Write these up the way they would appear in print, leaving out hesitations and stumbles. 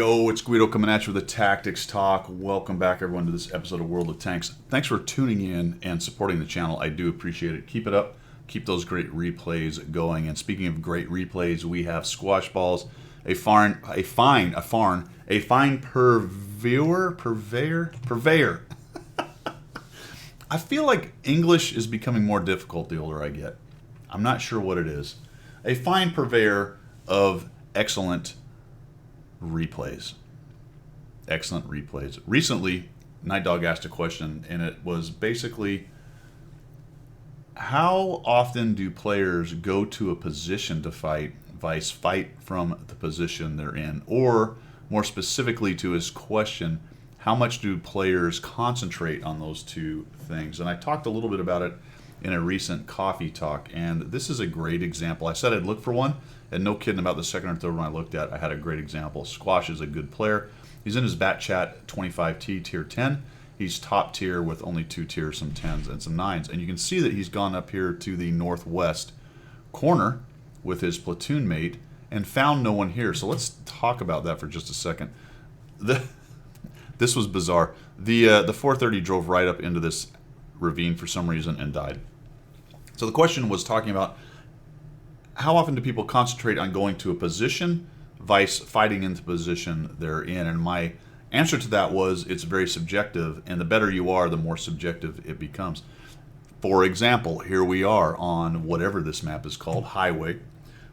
Yo, it's Guido coming at you with a Tactics Talk. Welcome back, everyone, to this episode of World of Tanks. Thanks for tuning in and supporting the channel. I do appreciate it. Keep it up. Keep those great replays going. And speaking of great replays, we have squash balls, a fine purveyor. I feel like English is becoming more difficult the older I get. I'm not sure what it is. A fine purveyor of excellent replays. Excellent replays. Recently, Night Dog asked a question, and it was basically, how often do players go to a position to fight, vice fight from the position they're in? Or, more specifically to his question, how much do players concentrate on those two things? And I talked a little bit about it in a recent coffee talk, and this is a great example. I said I'd look for one, and no kidding, about the second or third one I looked at, I had a great example. Squash is a good player. He's in his bat chat 25T tier 10. He's top tier with only 2 tiers, some 10s and some 9s. And you can see that he's gone up here to the northwest corner with his platoon mate and found no one here. So let's talk about that for just a second. This was bizarre. The 430 drove right up into this ravine for some reason and died. So the question was talking about, how often do people concentrate on going to a position, vice fighting into the position they're in? And my answer to that was, it's very subjective, and the better you are, the more subjective it becomes. For example, here we are on whatever this map is called, Highway,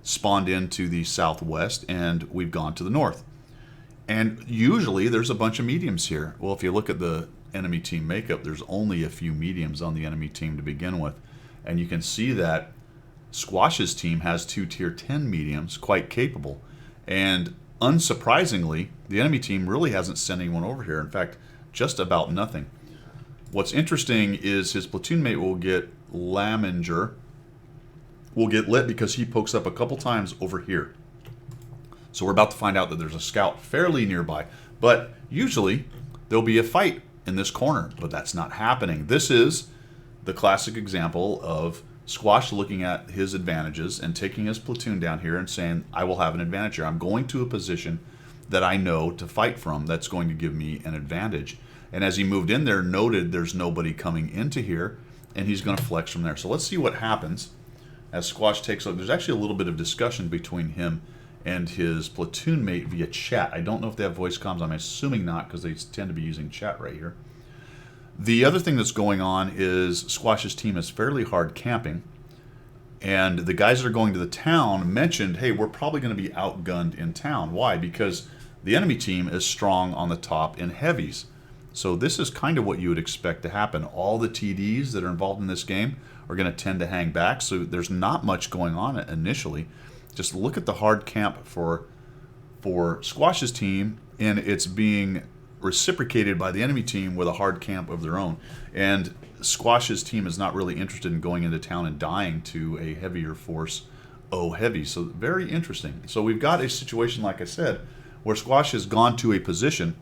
spawned into the southwest, and we've gone to the north. And usually there's a bunch of mediums here. Well, if you look at the enemy team makeup, there's only a few mediums on the enemy team to begin with. And you can see that Squash's team has 2 tier 10 mediums, quite capable. And unsurprisingly, the enemy team really hasn't sent anyone over here. In fact, just about nothing. What's interesting is his platoon mate will get Laminger, will get lit because he pokes up a couple times over here. So we're about to find out that there's a scout fairly nearby. But usually there'll be a fight in this corner, but that's not happening. This is the classic example of Squash looking at his advantages and taking his platoon down here and saying, I will have an advantage here. I'm going to a position that I know to fight from that's going to give me an advantage. And as he moved in there, noted there's nobody coming into here, and he's going to flex from there. So let's see what happens as Squash takes a look. There's actually a little bit of discussion between him and his platoon mate via chat. I don't know if they have voice comms. I'm assuming not, because they tend to be using chat right here. The other thing that's going on is Squash's team is fairly hard camping, and the guys that are going to the town mentioned, hey, we're probably going to be outgunned in town. Why? Because the enemy team is strong on the top in heavies. So this is kind of what you would expect to happen. All the TDs that are involved in this game are going to tend to hang back, so there's not much going on initially. Just look at the hard camp for Squash's team, and it's being reciprocated by the enemy team with a hard camp of their own. And Squash's team is not really interested in going into town and dying to a heavier force, heavy. So very interesting. So we've got a situation, like I said, where Squash has gone to a position,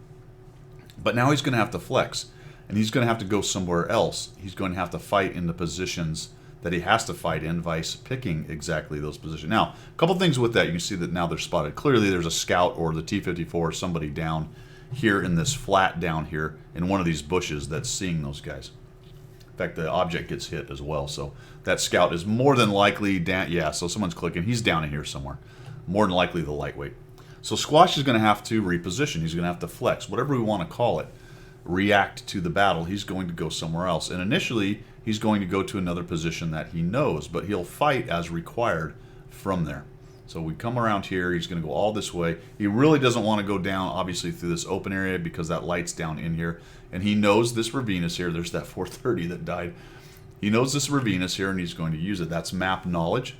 but now he's going to have to flex, and he's going to have to go somewhere else. He's going to have to fight in the positions that he has to fight in, vice picking exactly those positions. Now, a couple things with that. You can see that now they're spotted. Clearly there's a scout or the T-54 or somebody down here in this flat down here in one of these bushes that's seeing those guys. In fact, the object gets hit as well, so that scout is more than likely down. Yeah, so someone's clicking. He's down in here somewhere. More than likely the lightweight. So Squash is going to have to reposition. He's going to have to flex, whatever we want to call it, react to the battle. He's going to go somewhere else. And initially, he's going to go to another position that he knows, but he'll fight as required from there. So we come around here, he's going to go all this way. He really doesn't want to go down, obviously, through this open area because that light's down in here. And he knows this ravine is here. There's that 430 that died. He knows this ravine is here, and he's going to use it. That's map knowledge.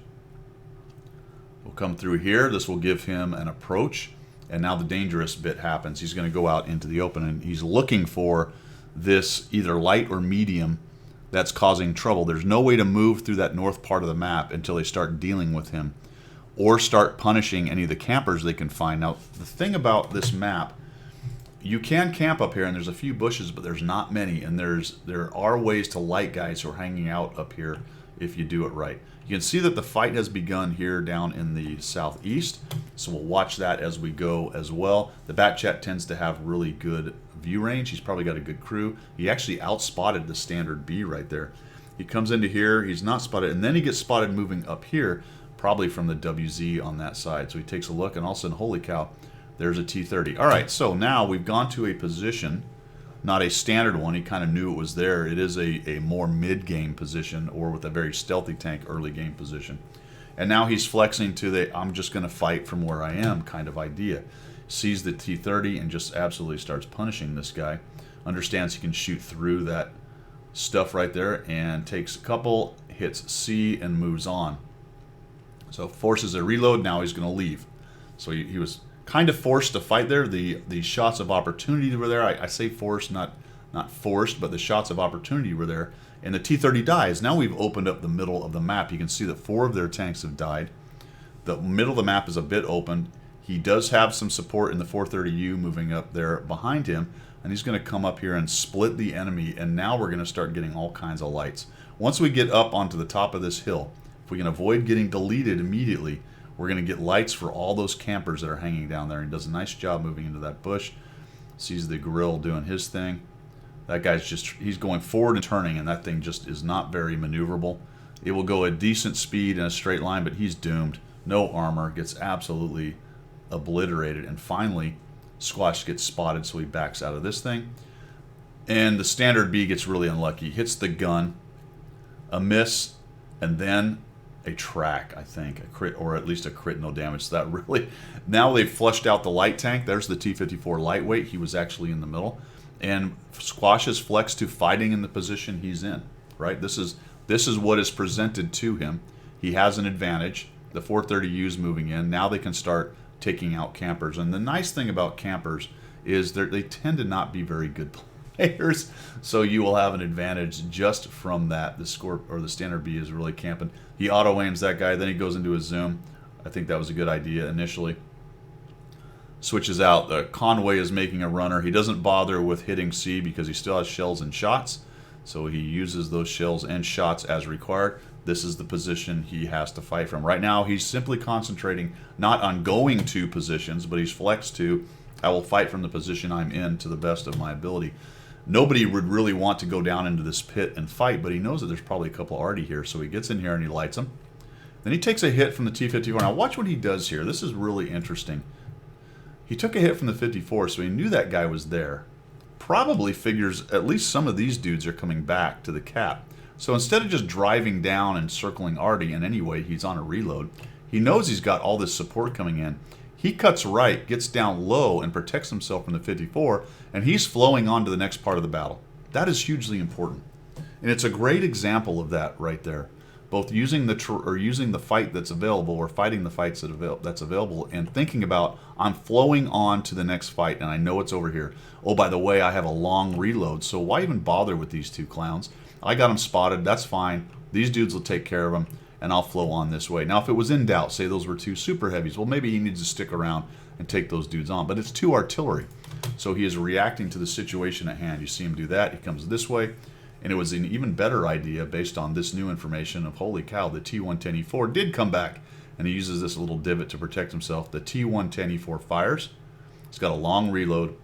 We'll come through here. This will give him an approach. And now the dangerous bit happens. He's going to go out into the open, and he's looking for this either light or medium that's causing trouble. There's no way to move through that north part of the map until they start dealing with him, or start punishing any of the campers they can find. Now, the thing about this map, you can camp up here, and there's a few bushes, but there's not many, and there are ways to light guys who are hanging out up here if you do it right. You can see that the fight has begun here down in the southeast, so we'll watch that as we go as well. The Bat Chat tends to have really good view range. He's probably got a good crew. He actually outspotted the standard B right there. He comes into here, he's not spotted, and then he gets spotted moving up here, probably from the WZ on that side. So he takes a look, and all of a sudden, holy cow, there's a T-30. All right, so now we've gone to a position, not a standard one. He kind of knew it was there. It is a more mid-game position, or with a very stealthy tank early game position. And now he's flexing to the I'm just going to fight from where I am kind of idea. Sees the T-30 and just absolutely starts punishing this guy. Understands he can shoot through that stuff right there, and takes a couple, hits C, and moves on. So forces a reload. Now he's going to leave. So he was kind of forced to fight there. The shots of opportunity were there. I say forced, not forced, but the shots of opportunity were there. And the T-30 dies. Now we've opened up the middle of the map. You can see that 4 of their tanks have died. The middle of the map is a bit open. He does have some support in the 430U moving up there behind him. And he's going to come up here and split the enemy. And now we're going to start getting all kinds of lights. Once we get up onto the top of this hill, if we can avoid getting deleted immediately, we're going to get lights for all those campers that are hanging down there. And does a nice job moving into that bush. Sees the grill doing his thing. That guy's just, he's going forward and turning, and that thing just is not very maneuverable. It will go at decent speed in a straight line, but he's doomed. No armor, gets absolutely obliterated. And finally, Squash gets spotted, so he backs out of this thing. And the standard B gets really unlucky. Hits the gun, a miss, and then a track, I think, a crit, or at least a crit, no damage. So that really, now they've flushed out the light tank. There's the T-54 lightweight. He was actually in the middle, and Squash is flexed to fighting in the position he's in. Right, this is what is presented to him. He has an advantage. The 430U's moving in. Now they can start taking out campers. And the nice thing about campers is they tend to not be very good players, so you will have an advantage just from that. The score, or the standard B, is really camping. He auto aims that guy, then he goes into his zoom. I think that was a good idea initially. Switches out. Conway is making a runner. He doesn't bother with hitting C because he still has shells and shots, so he uses those shells and shots as required. This is the position he has to fight from. Right now, he's simply concentrating not on going to positions, but he's flexed to, I will fight from the position I'm in to the best of my ability. Nobody would really want to go down into this pit and fight, but he knows that there's probably a couple already here, so he gets in here and he lights them. Then he takes a hit from the T-54. Now watch what he does here. This is really interesting. He took a hit from the 54, so he knew that guy was there. Probably figures at least some of these dudes are coming back to the cap. So instead of just driving down and circling Artie, and anyway, he's on a reload, he knows he's got all this support coming in. He cuts right, gets down low, and protects himself from the 54, and he's flowing on to the next part of the battle. That is hugely important. And it's a great example of that right there. Both using the fight that's available, or fighting the fights that's available, and thinking about, I'm flowing on to the next fight, and I know it's over here. Oh, by the way, I have a long reload, so why even bother with these two clowns? I got them spotted, that's fine. These dudes will take care of them, and I'll flow on this way. Now, if it was in doubt, say those were 2 super heavies, well, maybe he needs to stick around and take those dudes on. But it's 2 artillery, so he is reacting to the situation at hand. You see him do that. He comes this way, and it was an even better idea based on this new information of, holy cow, the T-110E4 did come back, and he uses this little divot to protect himself. The T-110E4 fires. It's got a long reload,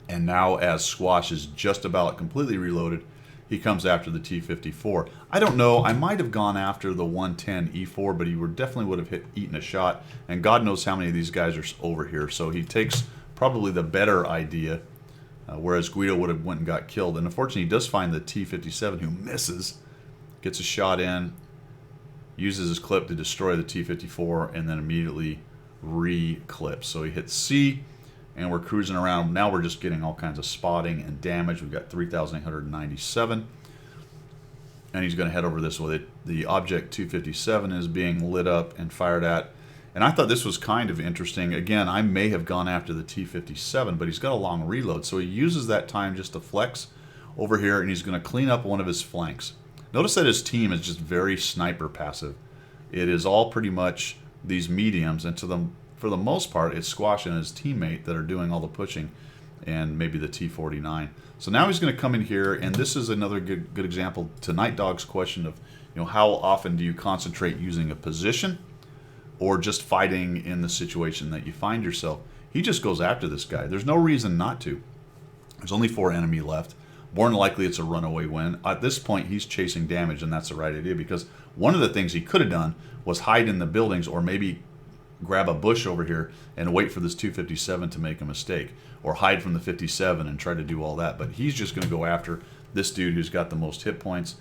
and now as Squash is just about completely reloaded, he comes after the T-54. I don't know, I might have gone after the 110E4, but he definitely would have eaten a shot, and God knows how many of these guys are over here. So he takes probably the better idea, whereas Guido would have went and got killed. And unfortunately, he does find the T-57, who misses, gets a shot in, uses his clip to destroy the T-54, and then immediately re-clips. So he hits C, and we're cruising around. Now we're just getting all kinds of spotting and damage. We've got 3,897. And he's going to head over this way. The Object 257 is being lit up and fired at. And I thought this was kind of interesting. Again, I may have gone after the T-57, but he's got a long reload. So he uses that time just to flex over here, and he's going to clean up one of his flanks. Notice that his team is just very sniper passive. It is all pretty much these mediums, and for the most part, it's Squash and his teammate that are doing all the pushing. and maybe the T49. So now he's going to come in here, and this is another good example to Night Dog's question of, how often do you concentrate using a position or just fighting in the situation that you find yourself. He just goes after this guy. There's no reason not to. There's only 4 enemy left. More than likely it's a runaway win. At this point, he's chasing damage, and that's the right idea, because one of the things he could have done was hide in the buildings, or maybe grab a bush over here and wait for this 257 to make a mistake, or hide from the 57 and try to do all that. But he's just going to go after this dude who's got the most hit points.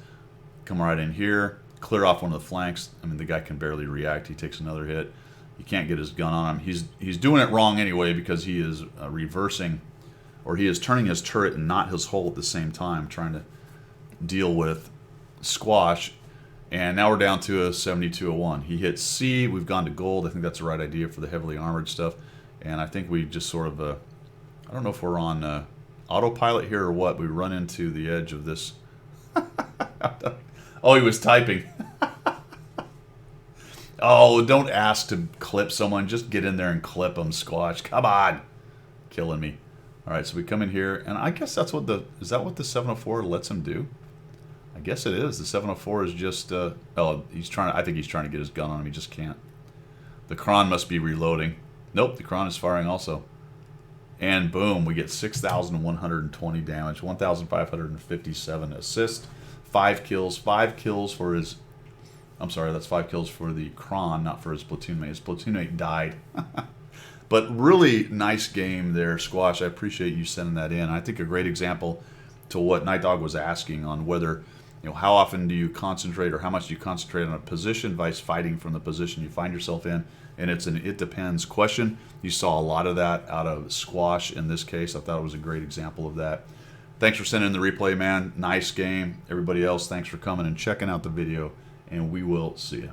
Come right in here, clear off one of the flanks. I mean, the guy can barely react. He takes another hit. You can't get his gun on him. He's doing it wrong anyway, because he is reversing, or he is turning his turret and not his hull at the same time, trying to deal with squash. And now we're down to a 7201. He hits C. We've gone to gold. I think that's the right idea for the heavily armored stuff. And I think we just sort of, I don't know if we're on autopilot here or what. We run into the edge of this. Oh, he was typing. Oh, don't ask to clip someone. Just get in there and clip them, Squash. Come on. Killing me. All right, so we come in here, and I guess that's what is that what the 704 lets him do? I guess it is. The 704 is just, oh, I think he's trying to get his gun on him. He just can't. The Kron must be reloading. Nope, the Kron is firing also. And boom, we get 6,120 damage, 1,557 assist, 5 kills. 5 kills for his, I'm sorry, that's 5 kills for the Kron, not for his platoon mate. His platoon mate died. But really nice game there, Squash. I appreciate you sending that in. I think a great example to what Night Dog was asking on whether, how often do you concentrate, or how much do you concentrate on a position vice fighting from the position you find yourself in. And it's an it depends question. You saw a lot of that out of Squash in this case. I thought it was a great example of that. Thanks for sending in the replay, man. Nice game. Everybody else, thanks for coming and checking out the video, and we will see you.